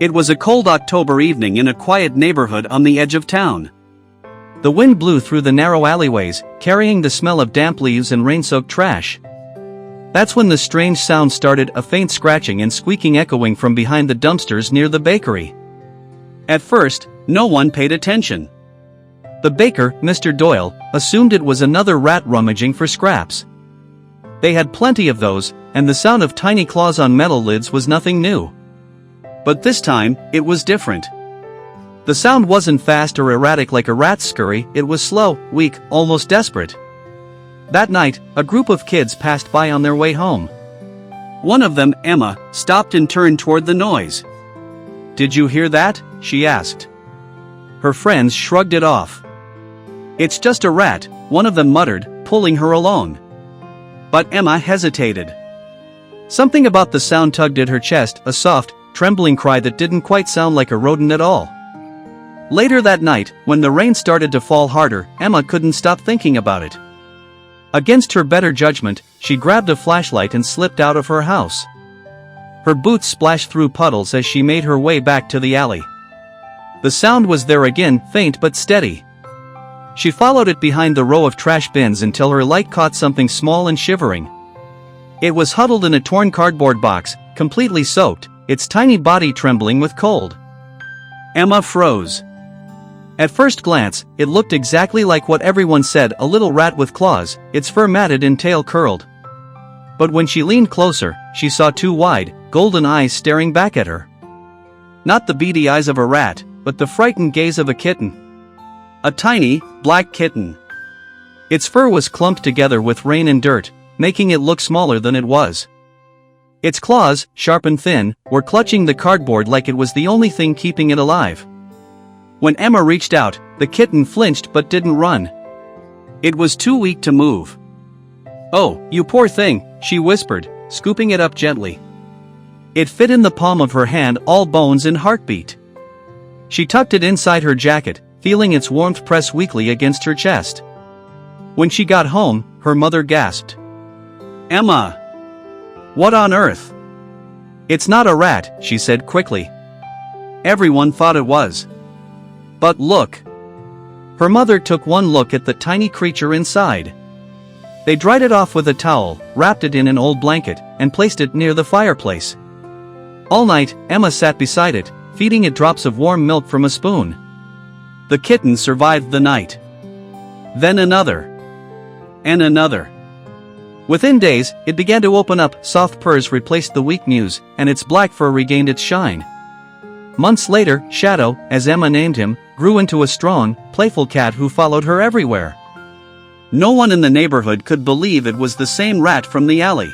It was a cold October evening in a quiet neighborhood on the edge of town. The wind blew through the narrow alleyways, carrying the smell of damp leaves and rain-soaked trash. That's when the strange sound started, a faint scratching and squeaking echoing from behind the dumpsters near the bakery. At first, no one paid attention. The baker, Mr. Doyle, assumed it was another rat rummaging for scraps. They had plenty of those, and the sound of tiny claws on metal lids was nothing new. But this time, it was different. The sound wasn't fast or erratic like a rat's scurry, it was slow, weak, almost desperate. That night, a group of kids passed by on their way home. One of them, Emma, stopped and turned toward the noise. "Did you hear that?" she asked. Her friends shrugged it off. "It's just a rat," one of them muttered, pulling her along. But Emma hesitated. Something about the sound tugged at her chest, a soft, trembling cry that didn't quite sound like a rodent at all. Later that night, when the rain started to fall harder, Emma couldn't stop thinking about it. Against her better judgment, she grabbed a flashlight and slipped out of her house. Her boots splashed through puddles as she made her way back to the alley. The sound was there again, faint but steady. She followed it behind the row of trash bins until her light caught something small and shivering. It was huddled in a torn cardboard box, completely soaked, its tiny body trembling with cold. Emma froze. At first glance, it looked exactly like what everyone said, a little rat with claws, its fur matted and tail curled. But when she leaned closer, she saw two wide, golden eyes staring back at her. Not the beady eyes of a rat, but the frightened gaze of a kitten. A tiny, black kitten. Its fur was clumped together with rain and dirt, making it look smaller than it was. Its claws, sharp and thin, were clutching the cardboard like it was the only thing keeping it alive. When Emma reached out, the kitten flinched but didn't run. It was too weak to move. "Oh, you poor thing," she whispered, scooping it up gently. It fit in the palm of her hand, all bones and heartbeat. She tucked it inside her jacket, feeling its warmth press weakly against her chest. When she got home, her mother gasped. "Emma! What on earth?" "It's not a rat," she said quickly. Everyone thought it was. But look. Her mother took one look at the tiny creature inside. They dried it off with a towel, wrapped it in an old blanket, and placed it near the fireplace. All night, Emma sat beside it, feeding it drops of warm milk from a spoon. The kitten survived the night. Then another. And another. Within days, it began to open up, soft purrs replaced the weak mews, and its black fur regained its shine. Months later, Shadow, as Emma named him, grew into a strong, playful cat who followed her everywhere. No one in the neighborhood could believe it was the same rat from the alley.